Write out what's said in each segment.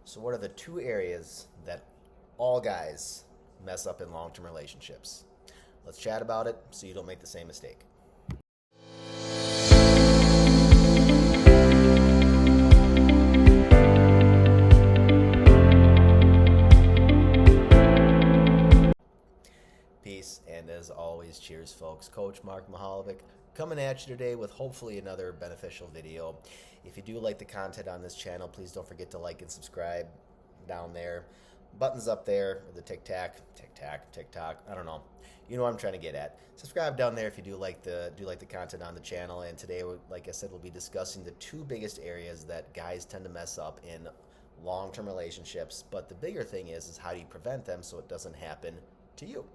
So, what are the two areas that all guys mess up in long term relationships? Let's chat about it so you don't make the same mistake. Peace, and as always, cheers, folks. Coach Mark Mahalovic coming at you today with hopefully another beneficial video. If you do like the content on this channel, please don't forget to like and subscribe down there. Buttons up there, the tic-tac, I don't know. You know what I'm trying to get at. Subscribe down there if you do like the content on the channel. And today, like I said, we'll be discussing the two biggest areas that guys tend to mess up in long-term relationships. But the bigger thing is how do you prevent them so it doesn't happen to you?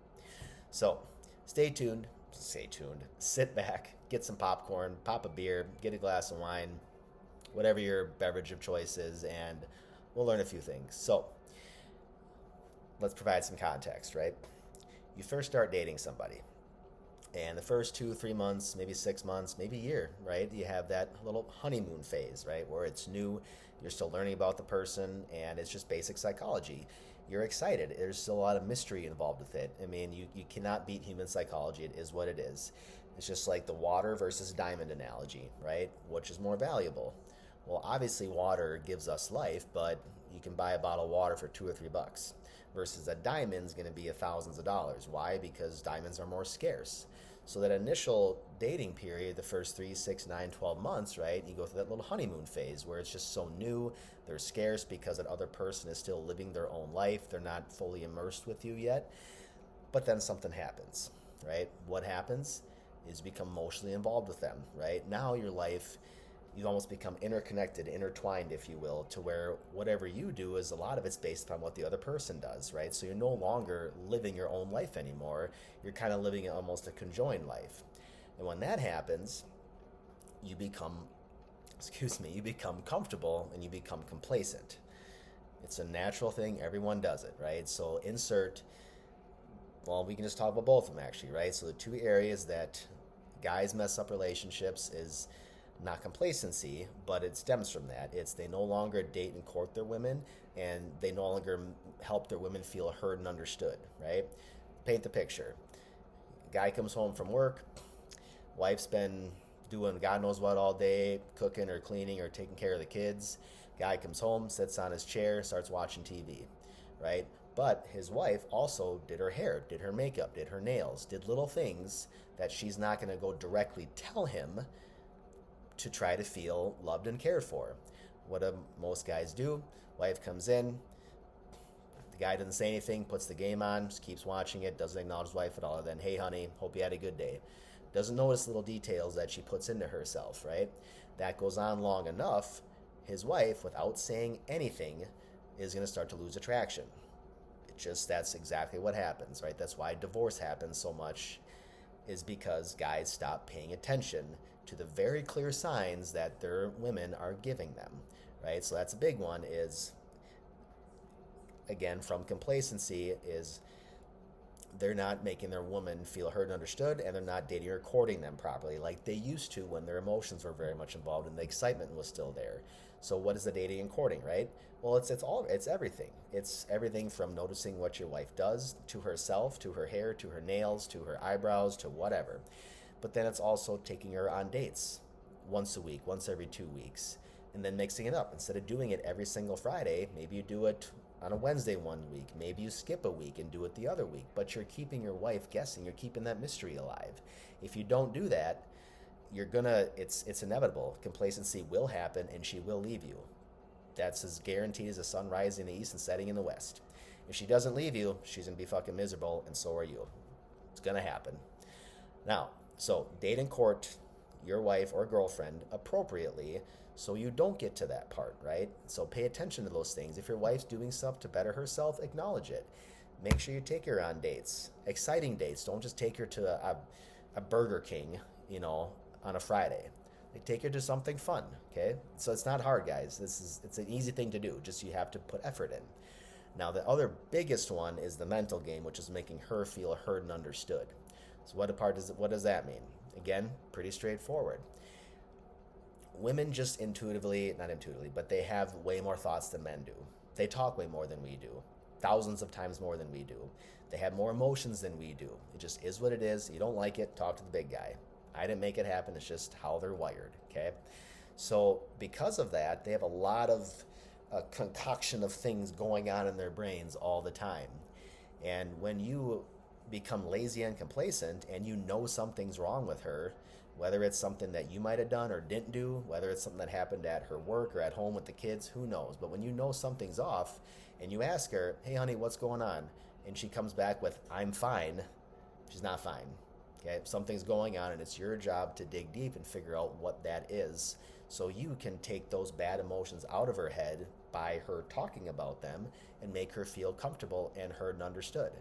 So stay tuned, sit back, get some popcorn, pop a beer, get a glass of wine, whatever your beverage of choice is, and we'll learn a few things. So let's provide some context, right? You first start dating somebody, and the first 2-3 months, maybe 6 months, maybe a year, right? You have that little honeymoon phase, right? Where it's new, you're still learning about the person, and it's just basic psychology. You're excited. There's still a lot of mystery involved with it. I mean, you cannot beat human psychology. It is what it is. It's just like the water versus diamond analogy, right? Which is more valuable? Well, obviously water gives us life, but you can buy a bottle of water for $2 or $3 versus a diamond's going to be thousands of dollars. Why? Because diamonds are more scarce. So that initial dating period, the first 3, 6, 9, 12 months, right? You go through that little honeymoon phase where it's just so new, they're scarce because that other person is still living their own life. They're not fully immersed with you yet. But then something happens, right? What happens is you become emotionally involved with them, right? Now your life, you almost become interconnected, intertwined, if you will, to where whatever you do is a lot of it's based upon what the other person does, right? So you're no longer living your own life anymore. You're kind of living almost a conjoined life. And when that happens, you become comfortable and you become complacent. It's a natural thing. Everyone does it, right? So we can just talk about both of them actually, right? So the two areas that guys mess up relationships is not complacency, but it stems from that. It's they no longer date and court their women, and they no longer help their women feel heard and understood, right? Paint the picture. Guy comes home from work, wife's been doing God knows what all day, cooking or cleaning or taking care of the kids. Guy comes home, sits on his chair, starts watching TV, right? But his wife also did her hair, did her makeup, did her nails, did little things that she's not going to go directly tell him to try to feel loved and cared for. What do most guys do? Wife comes in, the guy doesn't say anything, puts the game on, just keeps watching it, doesn't acknowledge his wife at all. Then, hey honey, hope you had a good day. Doesn't notice little details that she puts into herself, right? That goes on long enough, his wife, without saying anything, is going to start to lose attraction. That's exactly what happens, right? That's why divorce happens so much, is because guys stop paying attention to the very clear signs that their women are giving them, right? So that's a big one, is again from complacency, is they're not making their woman feel heard and understood, and they're not dating or courting them properly like they used to when their emotions were very much involved and the excitement was still there. So what is the dating and courting, right? Well, it's everything. It's everything from noticing what your wife does to herself, to her hair, to her nails, to her eyebrows, to whatever. But then it's also taking her on dates once a week, once every 2 weeks, and then mixing it up. Instead of doing it every single Friday, maybe you do it on a Wednesday one week. Maybe you skip a week and do it the other week. But you're keeping your wife guessing. You're keeping that mystery alive. If you don't do that, it's inevitable. Complacency will happen and she will leave you. That's as guaranteed as the sun rising in the east and setting in the west. If she doesn't leave you, she's going to be fucking miserable, and so are you. It's going to happen. Now, so date and court your wife or girlfriend appropriately so you don't get to that part, right? So pay attention to those things. If your wife's doing stuff to better herself, acknowledge it. Make sure you take her on dates, exciting dates. Don't just take her to a Burger King, on a Friday. Like, take her to something fun, okay? So it's not hard, guys. It's an easy thing to do. Just you have to put effort in. Now, the other biggest one is the mental game, which is making her feel heard and understood. So what does that mean? Again, pretty straightforward. Women just not intuitively, but they have way more thoughts than men do. They talk way more than we do, thousands of times more than we do. They have more emotions than we do. It just is what it is. You don't like it, talk to the big guy. I didn't make it happen. It's just how they're wired, okay? So because of that, they have a lot of a concoction of things going on in their brains all the time. And when you become lazy and complacent and you know something's wrong with her, whether it's something that you might have done or didn't do, whether it's something that happened at her work or at home with the kids, who knows? But when you know something's off and you ask her, hey honey, what's going on? And she comes back with, I'm fine, she's not fine. Okay, something's going on, and it's your job to dig deep and figure out what that is, so you can take those bad emotions out of her head by her talking about them and make her feel comfortable and heard and understood.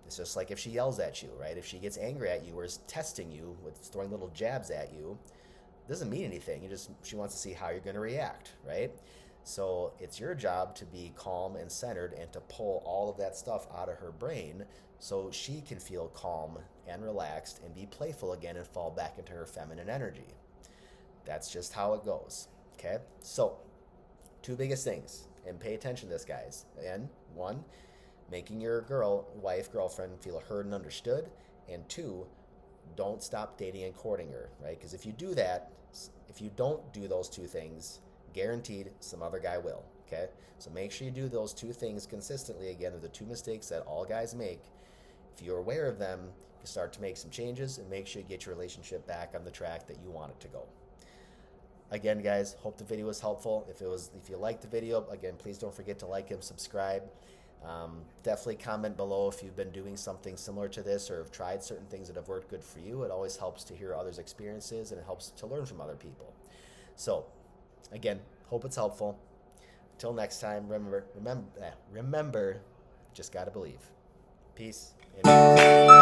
It's just like if she yells at you, right? If she gets angry at you or is testing you with throwing little jabs at you, it doesn't mean anything. She wants to see how you're going to react, right? So it's your job to be calm and centered and to pull all of that stuff out of her brain so she can feel calm and relaxed and be playful again and fall back into her feminine energy. That's just how it goes, okay? So, two biggest things, and pay attention to this, guys. And one, making your wife, girlfriend feel heard and understood. And two, don't stop dating and courting her, right? Because if you do that, if you don't do those two things, guaranteed some other guy will, okay? So make sure you do those two things consistently. Again, they're the two mistakes that all guys make. If you're aware of them, you start to make some changes and make sure you get your relationship back on the track that you want it to go. Again, guys, hope the video was helpful. If you liked the video, again, please don't forget to like and subscribe. Definitely comment below if you've been doing something similar to this or have tried certain things that have worked good for you. It always helps to hear others' experiences, and it helps to learn from other people. So, again, hope it's helpful. Until next time, remember, just gotta believe. Peace. And